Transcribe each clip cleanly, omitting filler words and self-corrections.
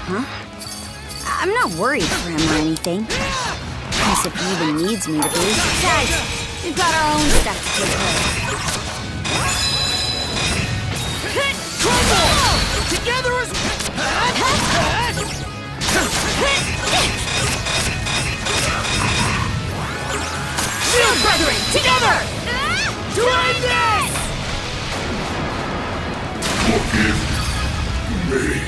Huh? I'm not worried for him or anything. Unless if he even needs me to be. Besides, we've got our own stuff to take care of. Together as... Shield brethren, together! To end this! Forgive me.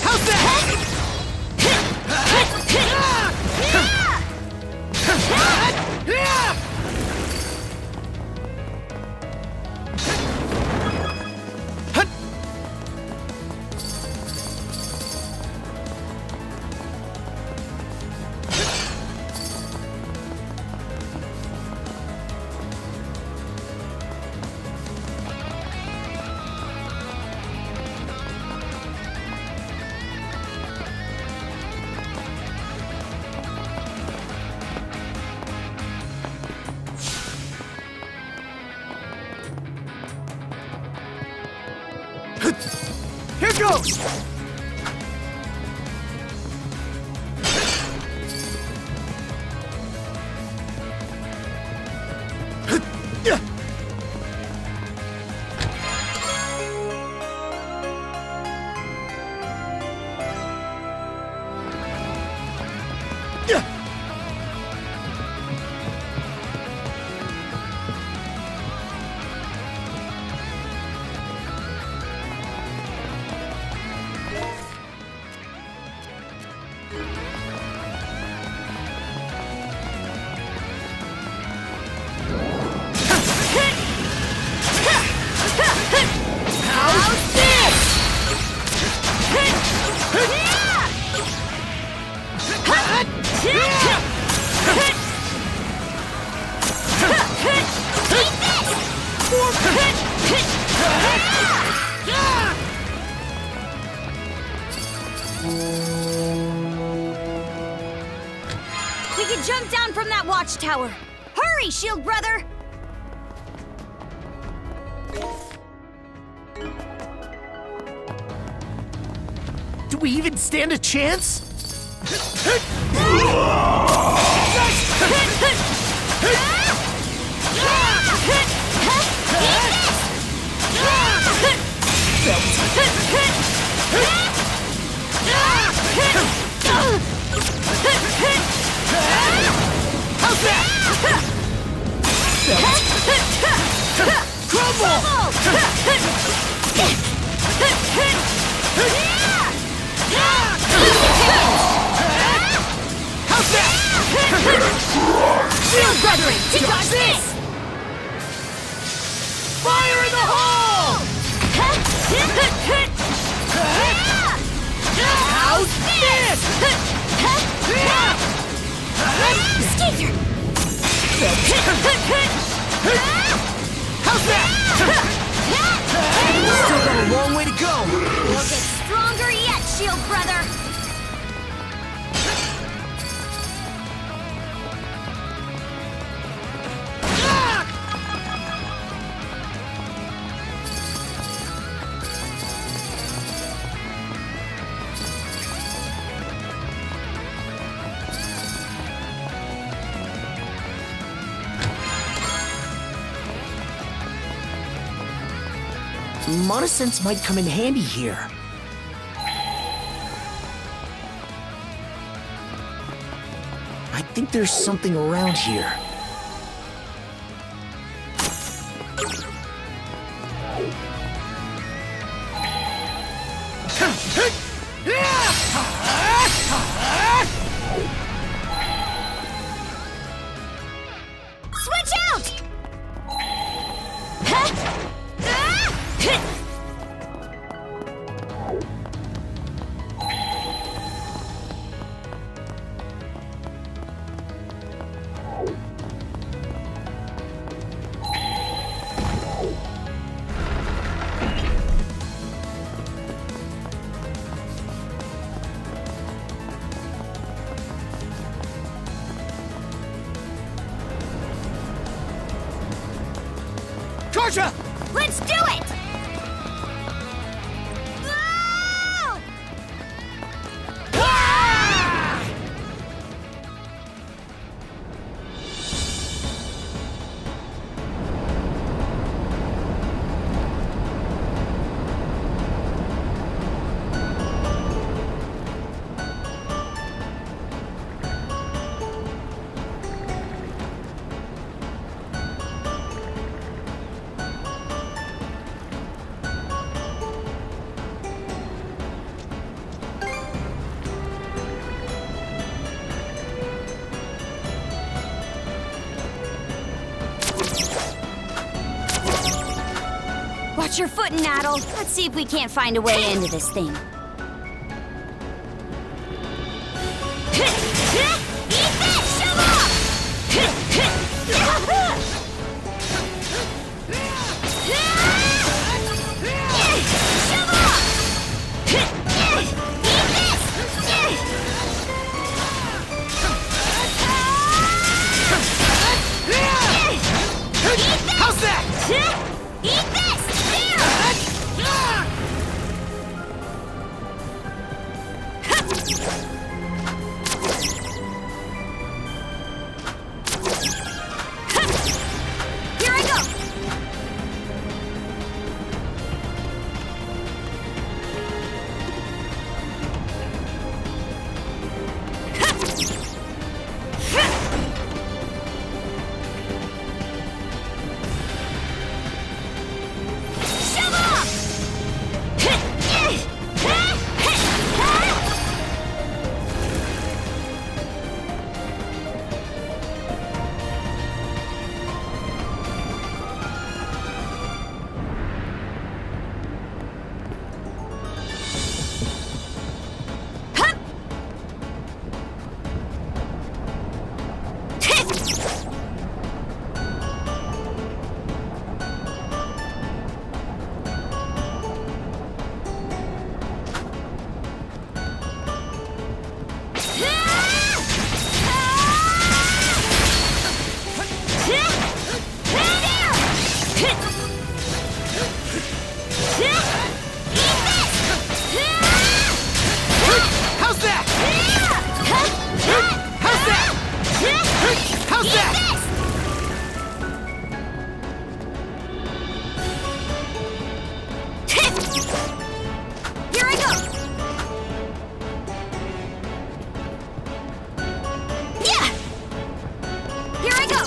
How's that? Here goes! We can jump down from that watchtower. Hurry, shield brother! Do we even stand a chance? How's that? Crumble! How's that? Shield brethren, to dodge this! Fire in the hole! How's this? Skater! How's that? Still got a long way to go. We'll get stronger yet, shield brother! Monosense might come in handy here. I think there's something around here. Switch out! Karja! Let's do it! Whoa! Watch your footing, Adol. Let's see if we can't find a way into this thing. Eat this! Shove off! Shove off! Eat this! How's that? Eat this! Here I go! Shove off! How's that? How's that? How's that? Here I go! Yeah! Here I go!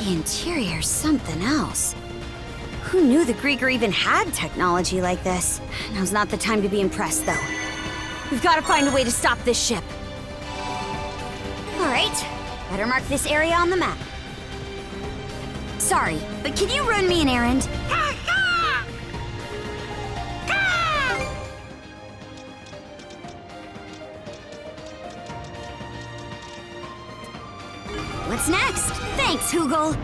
The interior's something else. Who knew the Grieger even had technology like this? Now's not the time to be impressed, though. We've got to find a way to stop this ship. All right, better mark this area on the map. Sorry, but can you run me an errand? What's next? Thanks, Hugel.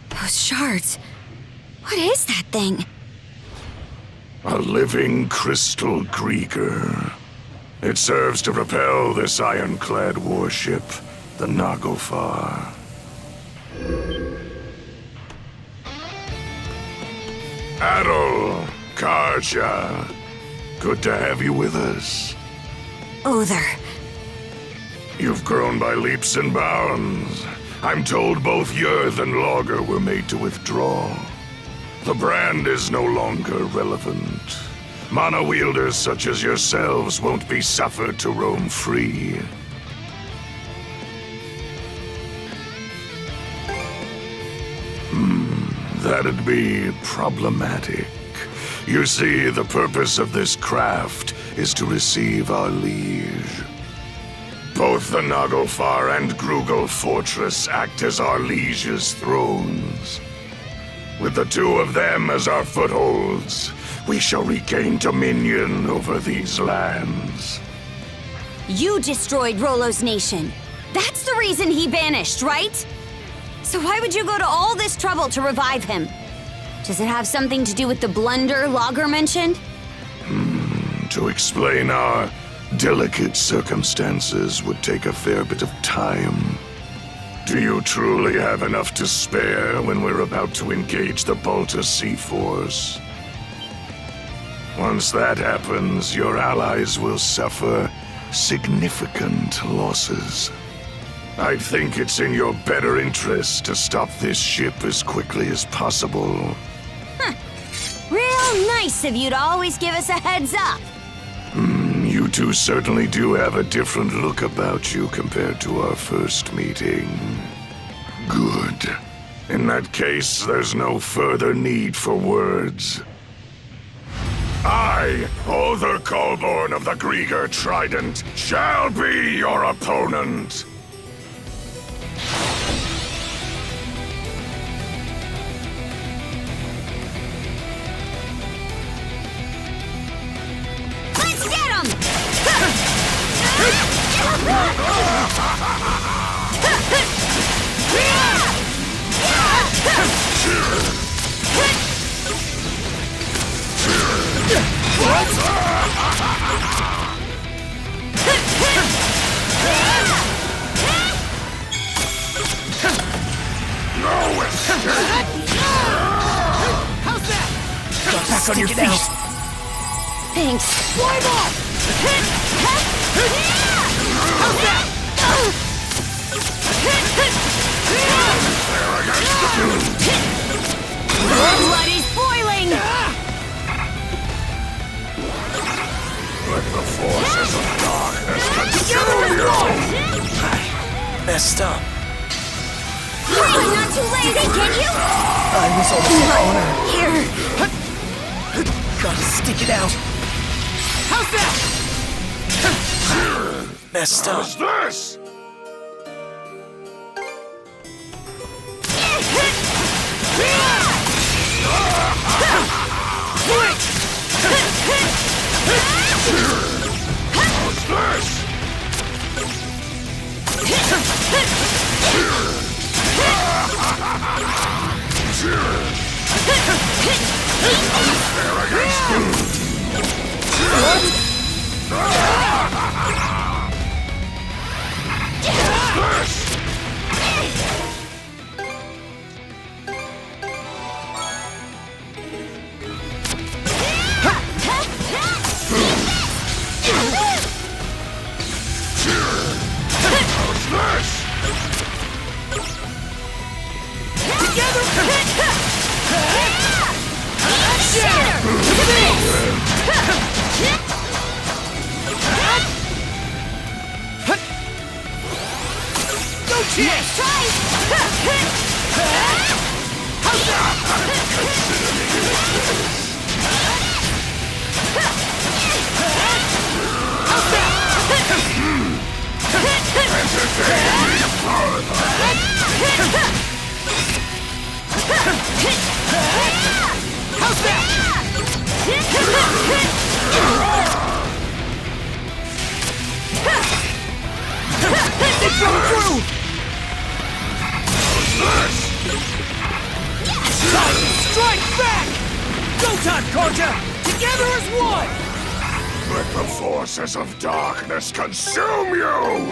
Those shards. What is that thing? A living crystal Grieger. It serves to propel this ironclad warship, the Nagofar. Adol, Karja. Good to have you with us. Other. You've grown by leaps and bounds. I'm told both Yerth and Logger were made to withdraw. The brand is no longer relevant. Mana wielders such as yourselves won't be suffered to roam free. That'd be problematic. You see, the purpose of this craft is to receive our liege. Both the Naglfar and Grugel Fortress act as our liege's thrones. With the two of them as our footholds, we shall regain dominion over these lands. You destroyed Rollo's nation. That's the reason he vanished, right? So why would you go to all this trouble to revive him? Does it have something to do with the blunder Logger mentioned? To explain our delicate circumstances would take a fair bit of time. Do you truly have enough to spare when we're about to engage the Balta Sea Force? Once that happens, your allies will suffer significant losses. I think it's in your better interest to stop this ship as quickly as possible. Real nice of you to always give us a heads up. You two certainly do have a different look about you compared to our first meeting. Good. In that case, there's no further need for words. I, Other Colborn of the Grieger Trident, shall be your opponent. Let's get him! No escape! How's that? Got back on your feet. Thanks. Climb up! How's that? Blood is boiling! Let the forces of darkness consume you! Messed up. I'm not too lazy, can you? I was almost Here. Gotta stick it out. How's that? Messed up. What's this? What's this? Strike back! Go time, Karja! Together as one! Let the forces of darkness consume you!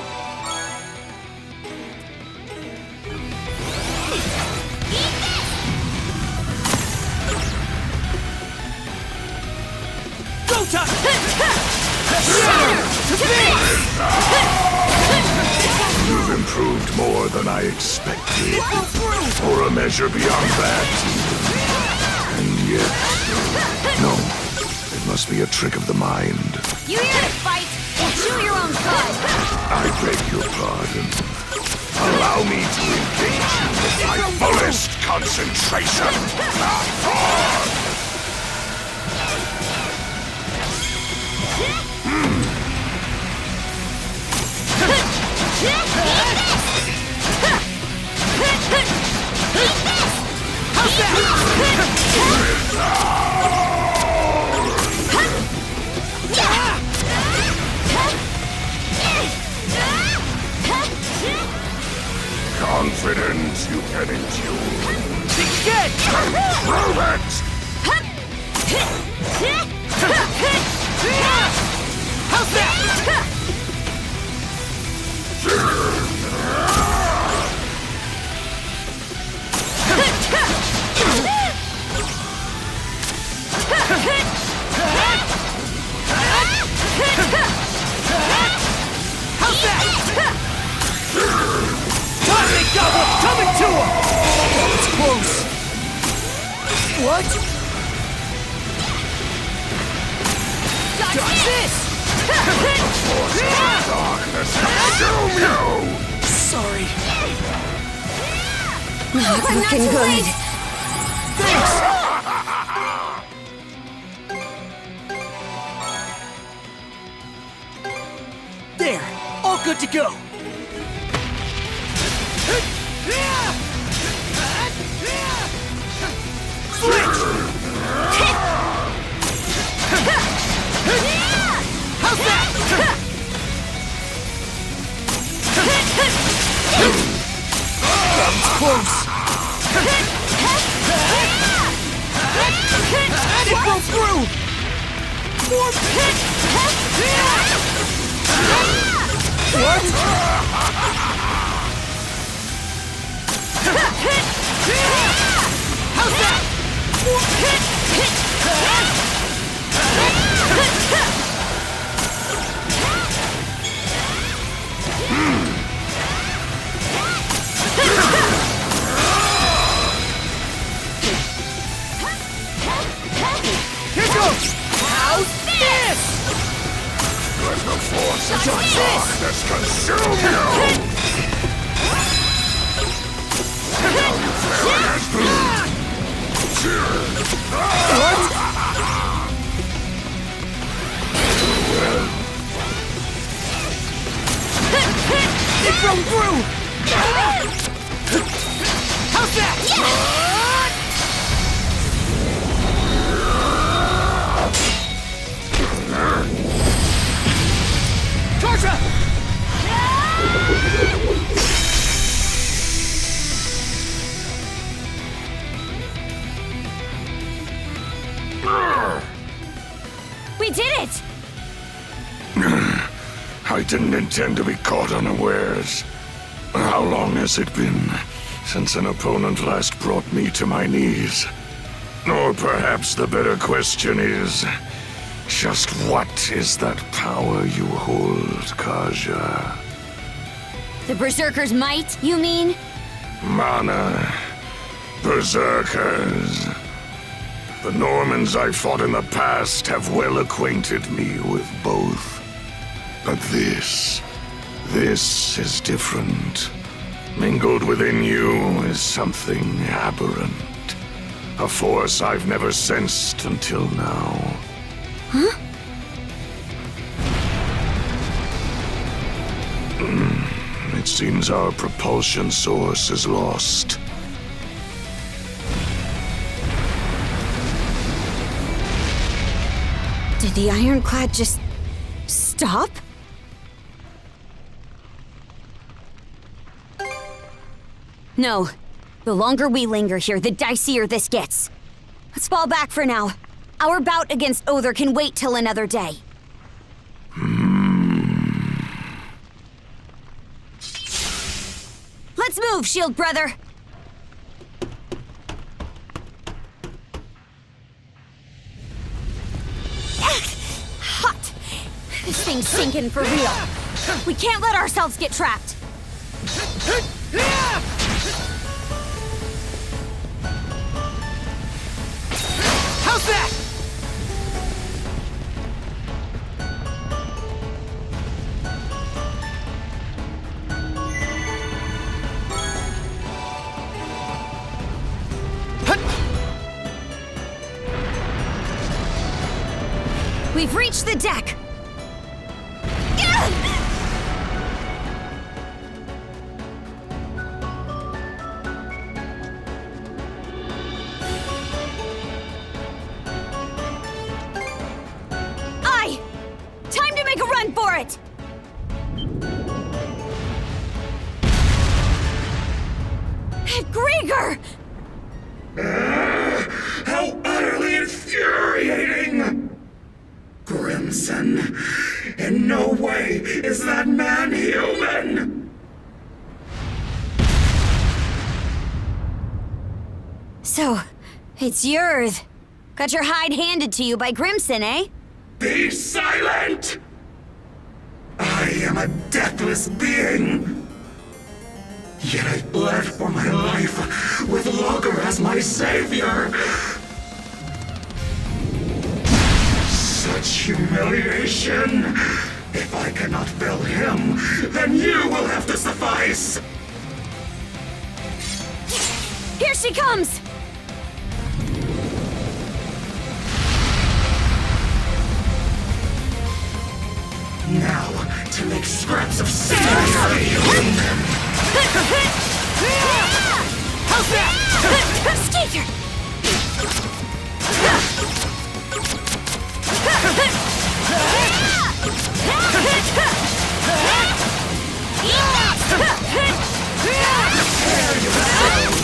Go time! You've improved more than I expected. Or a measure beyond that. And yet... No. It must be a trick of the mind. You here to fight? Or chew your own cud? I beg your pardon. Allow me to engage you with my fullest concentration. less you can endure. Again! Prove it! How's that? How's that? Cosmic Goblin coming to him! That was close. What? Dodge this! Darkness consume you! Sorry. Not looking good. Thanks! There, all good to go. Switch! How's that? That was close. It broke through! More pit! What? How's that? More pit! Here goes! How's this? Let the force of Dodge darkness consume you! Now you fare as What? It broke through! How's that? Karja! We did it! I didn't intend to be caught unawares. How long has it been since an opponent last brought me to my knees? Or perhaps the better question is, just what is that power you hold, Karja? The Berserker's might, you mean? Mana. Berserkers. The Normans I fought in the past have well acquainted me with both. But this is different. Mingled within you is something aberrant. A force I've never sensed until now. Huh? It seems our propulsion source is lost. Did the ironclad just stop? No. The longer we linger here, the dicier this gets. Let's fall back for now. Our bout against Other can wait till another day. Let's move, Shield Brother! Hot! This thing's sinking for real. We can't let ourselves get trapped. How's that? We've reached the deck! Time to make a run for it! Brother! How utterly infuriating! Crimson, in no way is that man human! So, it's yours. Got your hide handed to you by Grimson, eh? Be silent! I am a deathless being! Yet I bled for my life with Logger as my savior! Such humiliation! If I cannot fill him, then you will have to suffice! Here she comes! Now, to make scraps of sanity! How's that? Skeeter!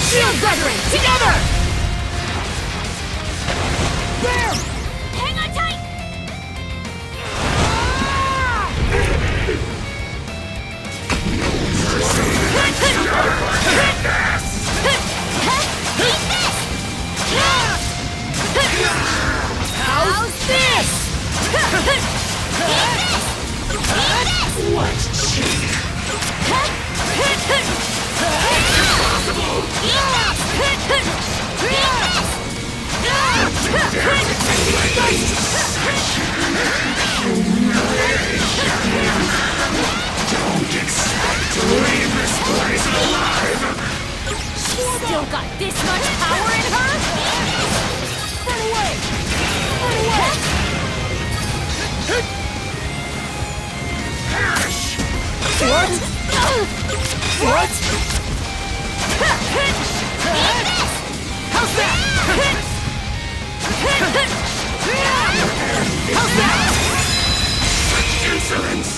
Shield gathering! Together! Bam! Hang on tight! How's this? What cheek! Don't expect to leave this place alive! Still got this much power in her? Run away! Run away! Perish! What? What? How's that? How's that? Insolence!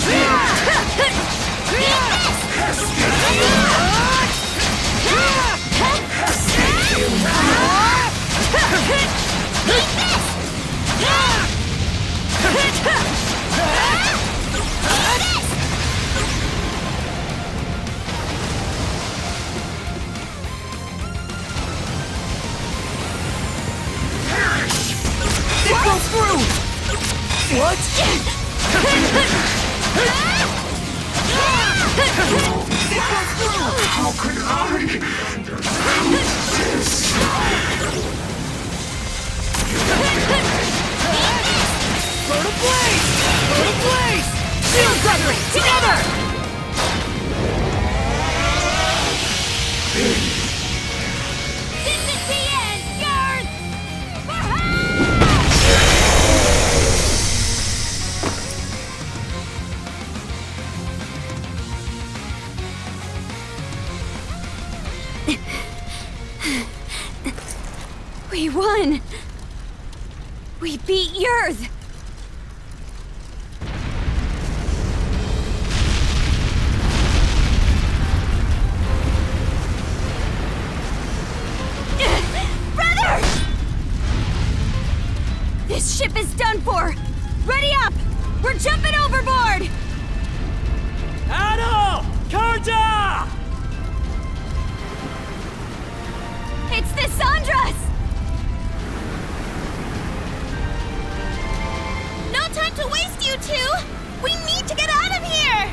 It broke through! What? How could I understand this? Go to blaze! Go to blaze! Shield gathering! Together! This is the end, Garth! We won! We beat Yurth! Brother! This ship is done for! Ready up! We're jumping overboard! Adol! Karja! It's the Sandras! No time to waste, you two! We need to get out of here!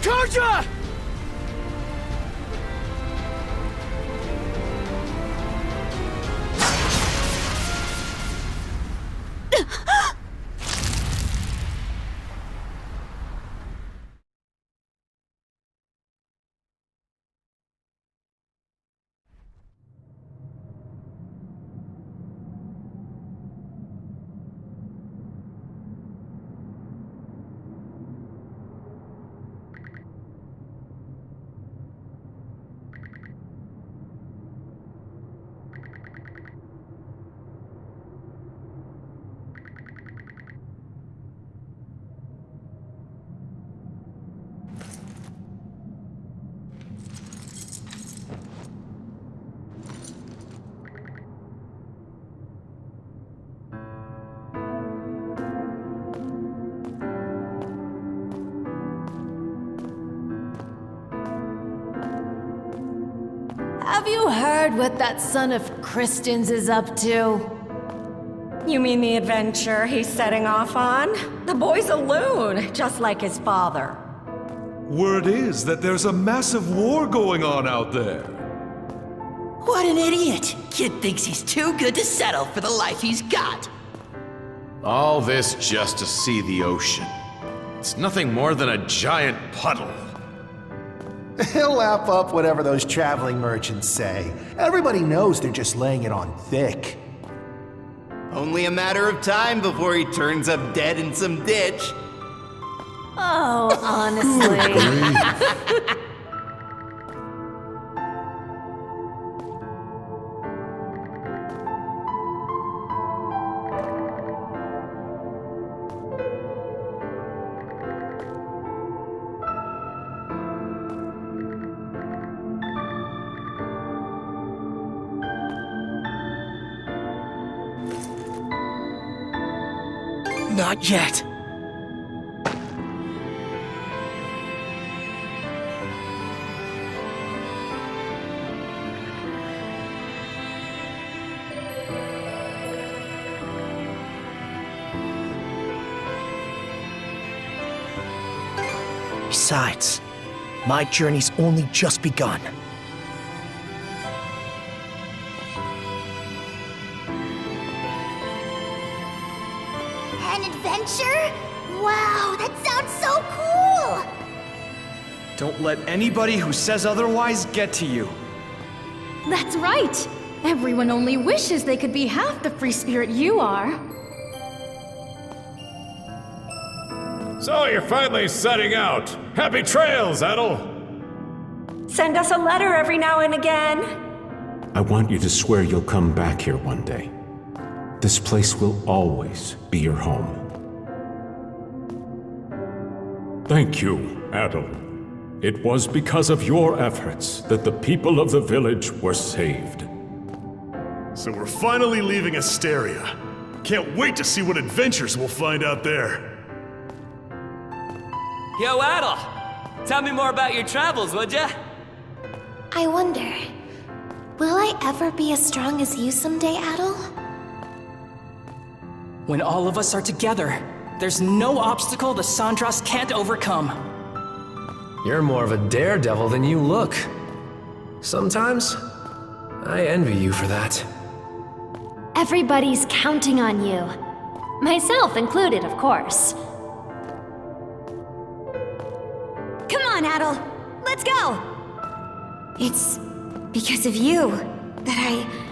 Karja! Have you heard what that son of Kristen's is up to? You mean the adventure he's setting off on? The boy's a loon, just like his father. Word is that there's a massive war going on out there. What an idiot! Kid thinks he's too good to settle for the life he's got. All this just to see the ocean. It's nothing more than a giant puddle. He'll lap up whatever those traveling merchants say. Everybody knows they're just laying it on thick. Only a matter of time before he turns up dead in some ditch. Oh, honestly. Not yet. Besides, my journey's only just begun. An adventure? Wow, that sounds so cool! Don't let anybody who says otherwise get to you. That's right. Everyone only wishes they could be half the free spirit you are. So you're finally setting out. Happy trails, Adol! Send us a letter every now and again. I want you to swear you'll come back here one day. This place will always be your home. Thank you, Adol. It was because of your efforts that the people of the village were saved. So we're finally leaving Asteria. Can't wait to see what adventures we'll find out there. Yo, Adol! Tell me more about your travels, would ya? I wonder, will I ever be as strong as you someday, Adol? When all of us are together, there's no obstacle the Sandras can't overcome. You're more of a daredevil than you look. Sometimes, I envy you for that. Everybody's counting on you. Myself included, of course. Come on, Adol. Let's go! It's because of you that I...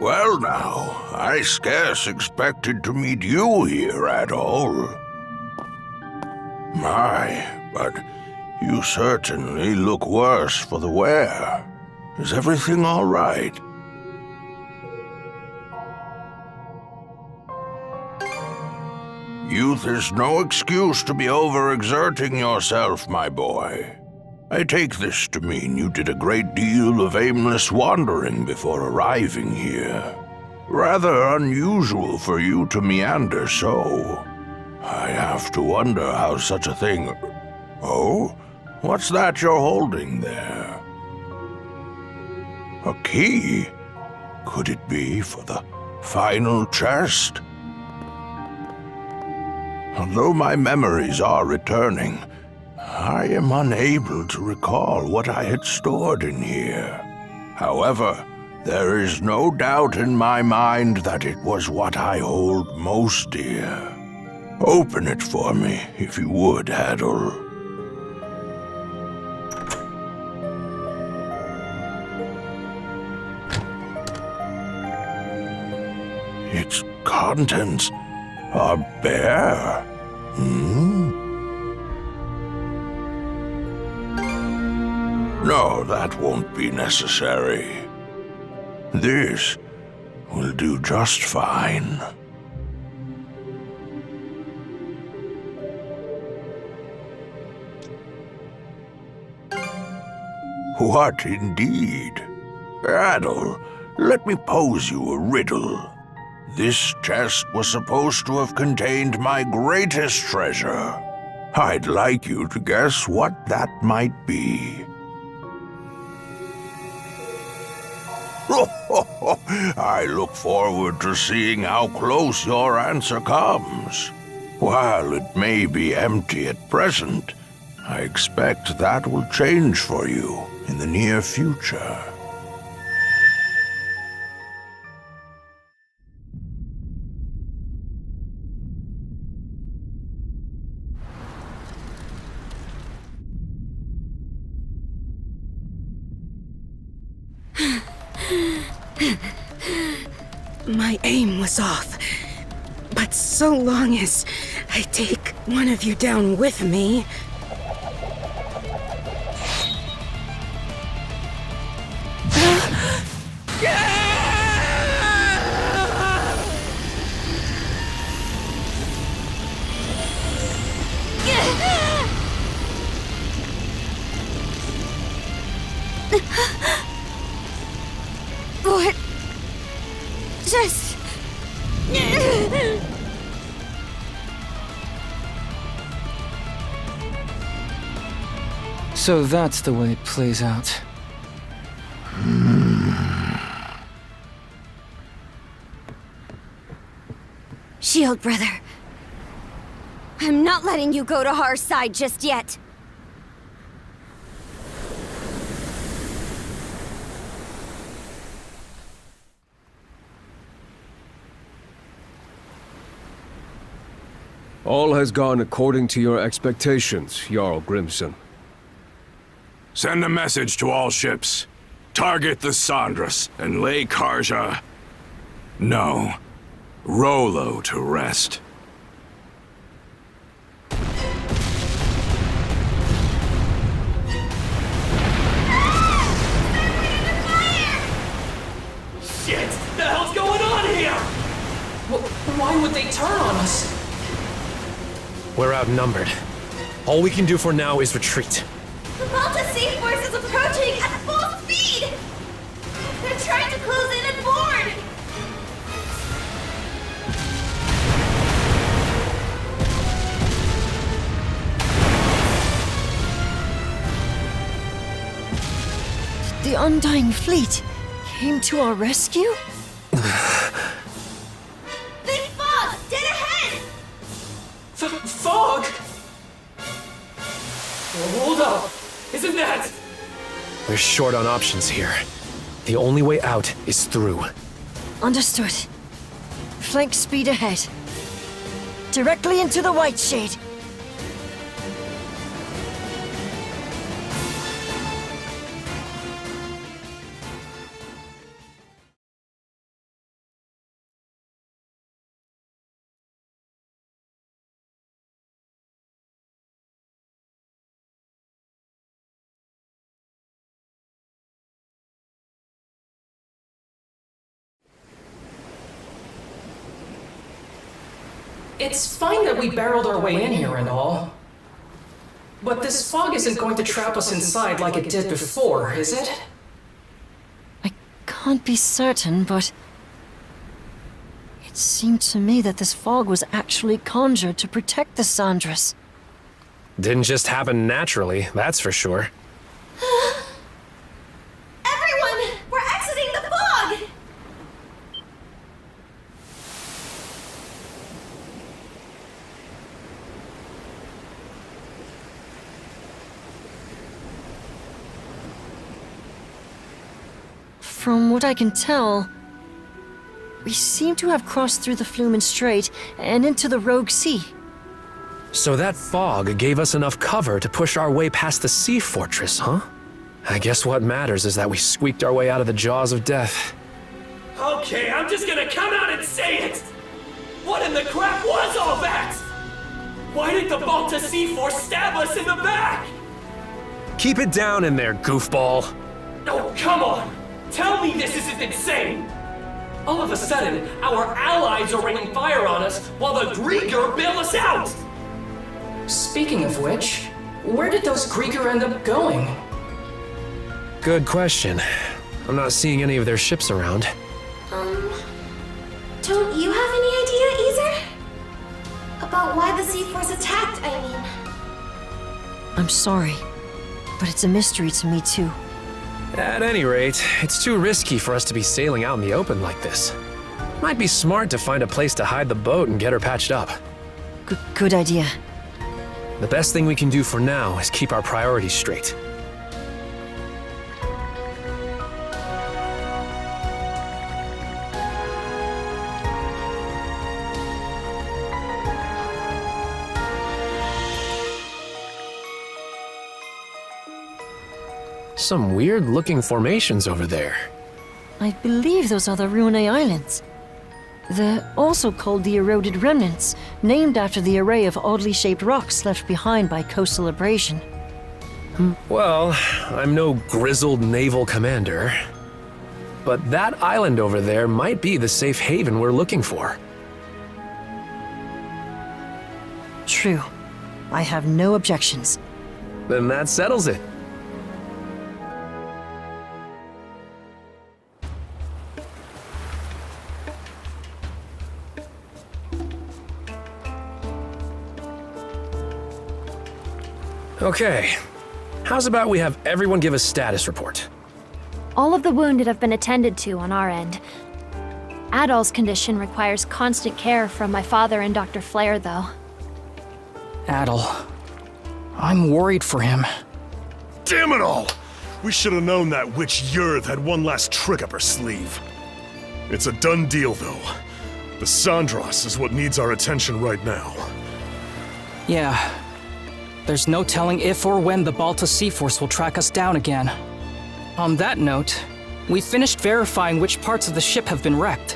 Well now, I scarce expected to meet you here at all. My, but you certainly look worse for the wear. Is everything all right? Youth is no excuse to be overexerting yourself, my boy. I take this to mean you did a great deal of aimless wandering before arriving here. Rather unusual for you to meander so. I have to wonder how such a thing... Oh? What's that you're holding there? A key? Could it be for the final chest? Although my memories are returning, I am unable to recall what I had stored in here. However, There is no doubt in my mind that it was what I hold most dear. Open it for me, if you would, Adol. Its contents are bare. No, that won't be necessary. This will do just fine. What indeed? Adol, let me pose you a riddle. This chest was supposed to have contained my greatest treasure. I'd like you to guess what that might be. I look forward to seeing how close your answer comes. While it may be empty at present, I expect that will change for you in the near future. My aim was off. But so long as I take one of you down with me... What? Just... So that's the way it plays out. Shield brother. I'm not letting you go to our side just yet. All has gone according to your expectations, Jarl Grimson. Send a message to all ships. Target the Sandras and lay Karja... No. Rolo to rest. Shit! The hell's going on here? Why would they turn on us? We're outnumbered. All we can do for now is retreat. The Malta Sea Force is approaching at full speed! They're trying to close in and board! The Undying Fleet came to our rescue? Big fog! Dead ahead! Fog? Hold up! Isn't that... We're short on options here. The only way out is through. Understood. Flank speed ahead. Directly into the White Shade. It's fine that we barreled our way in here and all. But this fog isn't going to trap us inside like it did before, is it? Can't be certain, but... It seemed to me that this fog was actually conjured to protect the Sandras. Didn't just happen naturally, that's for sure. Everyone! We're exiting the fog! From what I can tell, we seem to have crossed through the Flumen Strait and into the Rogue Sea. So that fog gave us enough cover to push our way past the sea fortress, huh? I guess what matters is that we squeaked our way out of the jaws of death. Okay, I'm just gonna come out and say it! What in the crap was all that? Why did the Balta Sea Force stab us in the back? Keep it down in there, goofball. Oh, come on! Tell me this isn't insane! All of a sudden, our allies are raining fire on us while the Grieger bail us out! Speaking of which, where did those Grieger end up going? Good question. I'm not seeing any of their ships around. Don't you have any idea, Ys? About why the Sea Force attacked, I mean? I'm sorry, but it's a mystery to me too. At any rate, it's too risky for us to be sailing out in the open like this. Might be smart to find a place to hide the boat and get her patched up. Good idea. The best thing we can do for now is keep our priorities straight. Some weird-looking formations over there. I believe those are the Rune Islands. They're also called the Eroded Remnants, named after the array of oddly shaped rocks left behind by coastal abrasion. Well, I'm no grizzled naval commander, but that island over there might be the safe haven we're looking for. True. I have no objections. Then that settles it. Okay, how's about we have everyone give a status report? All of the wounded have been attended to on our end. Adol's condition requires constant care from my father and Dr. Flair, though. Adol. I'm worried for him. Damn it all! We should have known that witch Yurth had one last trick up her sleeve. It's a done deal, though. The Sandros is what needs our attention right now. Yeah. There's no telling if or when the Balta Sea Force will track us down again. On that note, we finished verifying which parts of the ship have been wrecked.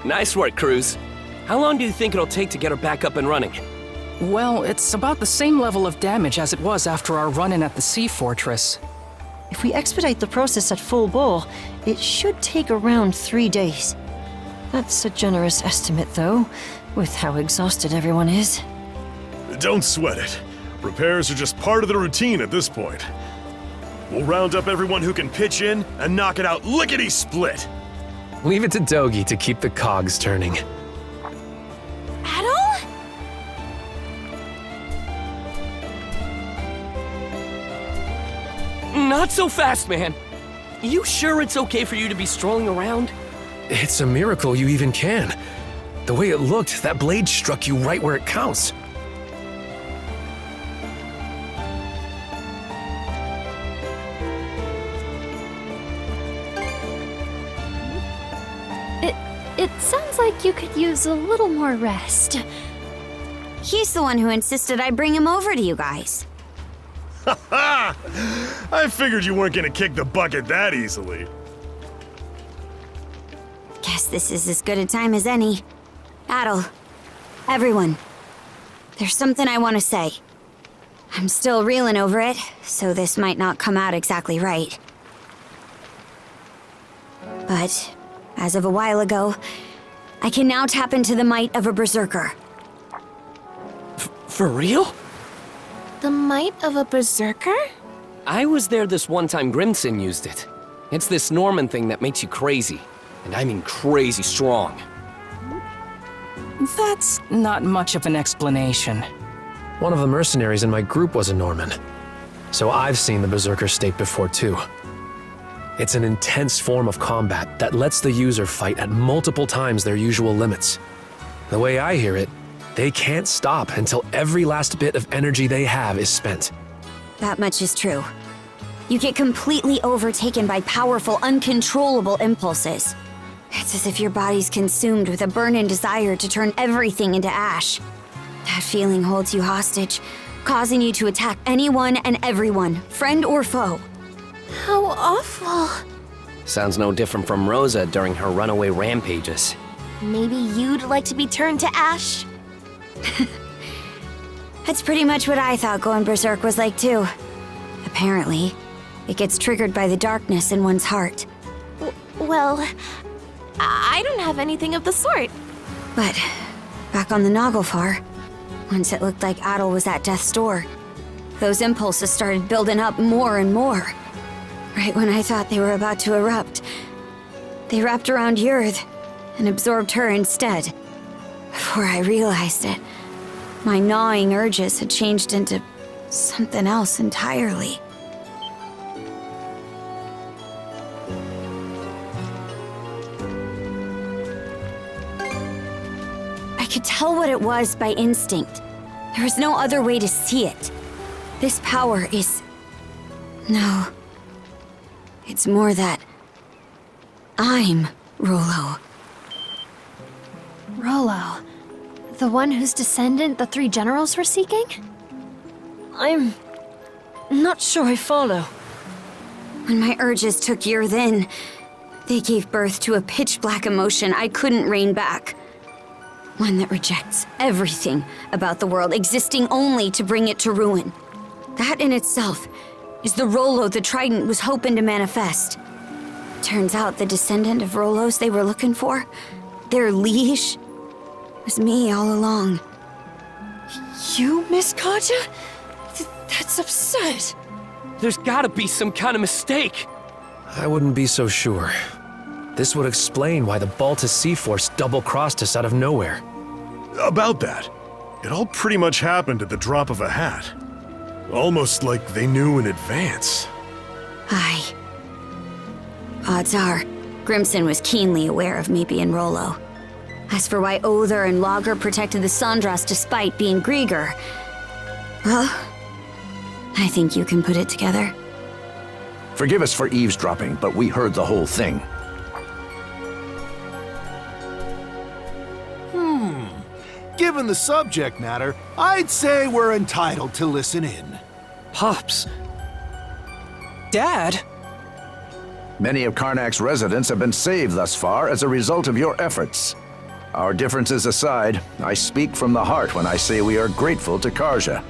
Nice work, Cruz. How long do you think it'll take to get her back up and running? Well, it's about the same level of damage as it was after our run-in at the Sea Fortress. If we expedite the process at full bore, it should take around 3 days. That's a generous estimate, though, with how exhausted everyone is. Don't sweat it. Repairs are just part of the routine at this point. We'll round up everyone who can pitch in and knock it out lickety-split. Leave it to Dogi to keep the cogs turning. Adol? Not so fast, man. You sure it's okay for you to be strolling around? It's a miracle you even can. The way it looked, that blade struck you right where it counts. It sounds like you could use a little more rest. He's the one who insisted I bring him over to you guys. Ha ha! I figured you weren't gonna kick the bucket that easily. Guess this is as good a time as any. Adol, everyone, there's something I want to say. I'm still reeling over it, so this might not come out exactly right. But as of a while ago, I can now tap into the might of a berserker. For real? The might of a berserker? I was there this one time Grimson used it. It's this Norman thing that makes you crazy. And I mean crazy strong. That's not much of an explanation. One of the mercenaries in my group was a Norman. So I've seen the Berserker state before too. It's an intense form of combat that lets the user fight at multiple times their usual limits. The way I hear it, they can't stop until every last bit of energy they have is spent. That much is true. You get completely overtaken by powerful, uncontrollable impulses. It's as if your body's consumed with a burning desire to turn everything into ash. That feeling holds you hostage, causing you to attack anyone and everyone, friend or foe. How awful. Sounds no different from Rosa during her runaway rampages. Maybe you'd like to be turned to ash? That's pretty much what I thought going berserk was like too. Apparently, it gets triggered by the darkness in one's heart. Well, I don't have anything of the sort. But back on the Naglfar, once it looked like Adol was at death's door, those impulses started building up more and more. Right when I thought they were about to erupt, they wrapped around Yurth and absorbed her instead. Before I realized it, my gnawing urges had changed into something else entirely. I could tell what it was by instinct. There was no other way to see it. This power is... No. It's more that... I'm Rollo. Rollo. The one whose descendant the three generals were seeking? I'm not sure I follow. When my urges took Yurth in, they gave birth to a pitch-black emotion I couldn't rein back. One that rejects everything about the world, existing only to bring it to ruin. That in itself is the Rollo the Trident was hoping to manifest. Turns out the descendant of Rollos they were looking for, their liege, was me all along. You, Miss Karja? That's absurd. There's gotta be some kind of mistake. I wouldn't be so sure. This would explain why the Baltus Sea Force double-crossed us out of nowhere. About that, it all pretty much happened at the drop of a hat. Almost like they knew in advance. Aye. Odds are, Grimson was keenly aware of me being Rollo. As for why Other and Lager protected the Sandras despite being Grieger, well, I think you can put it together. Forgive us for eavesdropping, but we heard the whole thing. Given the subject matter, I'd say we're entitled to listen in. Pops. Dad? Many of Karnak's residents have been saved thus far as a result of your efforts. Our differences aside, I speak from the heart when I say we are grateful to Karja.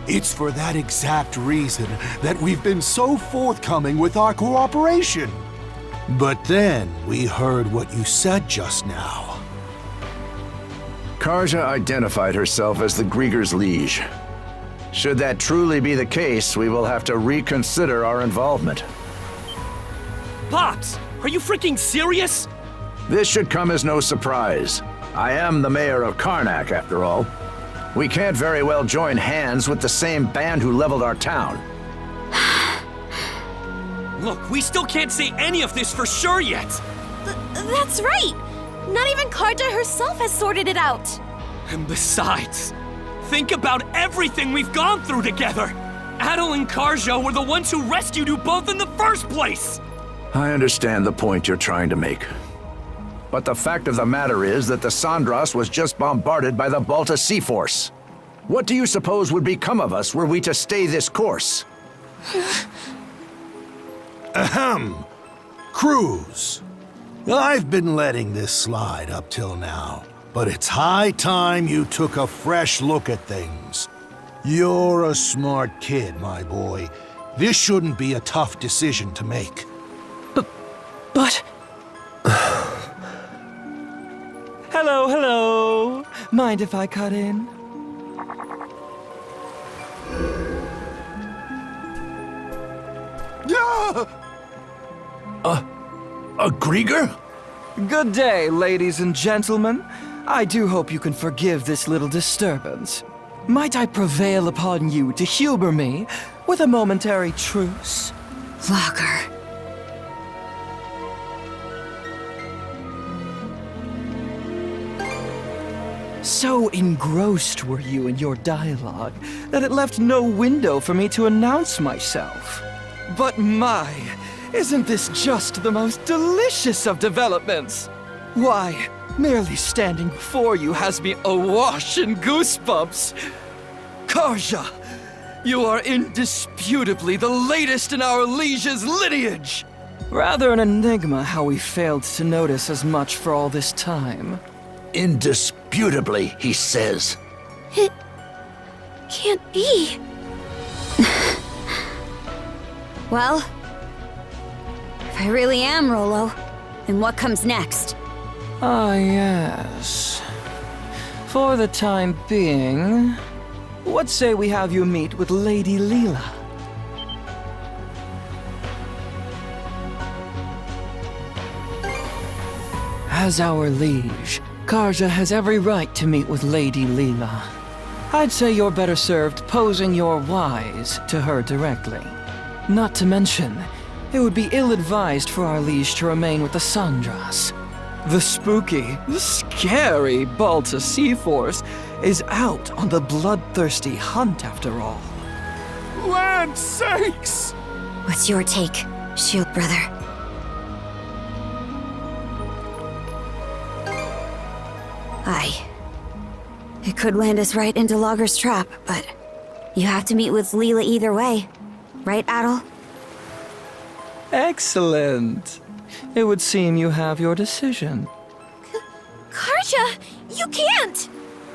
It's for that exact reason that we've been so forthcoming with our cooperation. But then we heard what you said just now. Karja identified herself as the Grieger's liege. Should that truly be the case, we will have to reconsider our involvement. Pops, are you freaking serious? This should come as no surprise. I am the mayor of Karnak, after all. We can't very well join hands with the same band who leveled our town. Look, we still can't say any of this for sure yet. That's right! Not even Karja herself has sorted it out! And besides, think about everything we've gone through together! Adol and Karja were the ones who rescued you both in the first place! I understand the point you're trying to make. But the fact of the matter is that the Sandras was just bombarded by the Baltus Sea Force. What do you suppose would become of us were we to stay this course? Ahem. Cruz. I've been letting this slide up till now, but it's high time you took a fresh look at things. You're a smart kid, my boy. This shouldn't be a tough decision to make. But... Hello, hello. Mind if I cut in? A Grieger? Good day, ladies and gentlemen. I do hope you can forgive this little disturbance. Might I prevail upon you to humor me with a momentary truce? Lager. So engrossed were you in your dialogue that it left no window for me to announce myself. But my, isn't this just the most delicious of developments? Why, merely standing before you has me awash in goosebumps. Karja, you are indisputably the latest in our liege's lineage. Rather an enigma how we failed to notice as much for all this time. Indisputably, he says. It can't be. Well, if I really am Rolo, then what comes next? Ah, yes. For the time being, what say we have you meet with Lady Leela? As our liege, Karja has every right to meet with Lady Leela. I'd say you're better served posing your whys to her directly. Not to mention, it would be ill-advised for our liege to remain with the Sandras. The spooky, scary Balta Sea-Force is out on the bloodthirsty hunt after all. Land sakes! What's your take, Shield Brother? Aye. It could land us right into Logger's trap, but you have to meet with Leela either way. Right, Adol? Excellent. It would seem you have your decision. Karja, you can't!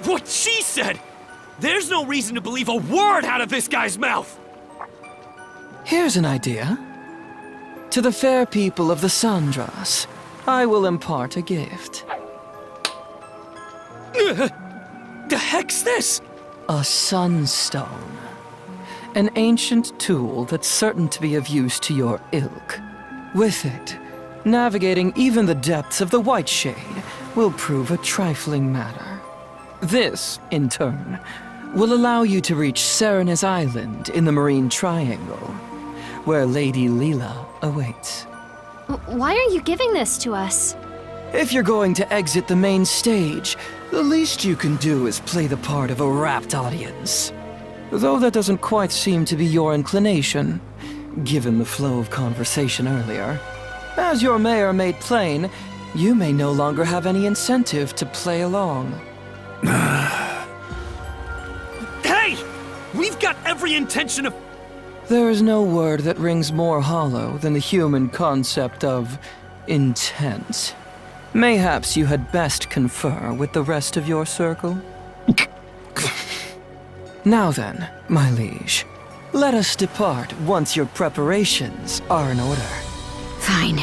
What she said! There's no reason to believe a word out of this guy's mouth! Here's an idea. To the fair people of the Sandras, I will impart a gift. The heck's this? A sunstone. An ancient tool that's certain to be of use to your ilk. With it, navigating even the depths of the White Shade will prove a trifling matter. This, in turn, will allow you to reach Serena's Island in the Marine Triangle, where Lady Leela awaits. Why are you giving this to us? If you're going to exit the main stage, the least you can do is play the part of a rapt audience. Though that doesn't quite seem to be your inclination, given the flow of conversation earlier. As your mayor made plain, you may no longer have any incentive to play along. Hey! We've got every intention of... There is no word that rings more hollow than the human concept of intent. Mayhaps you had best confer with the rest of your circle? Now then, my liege, let us depart once your preparations are in order. Fine.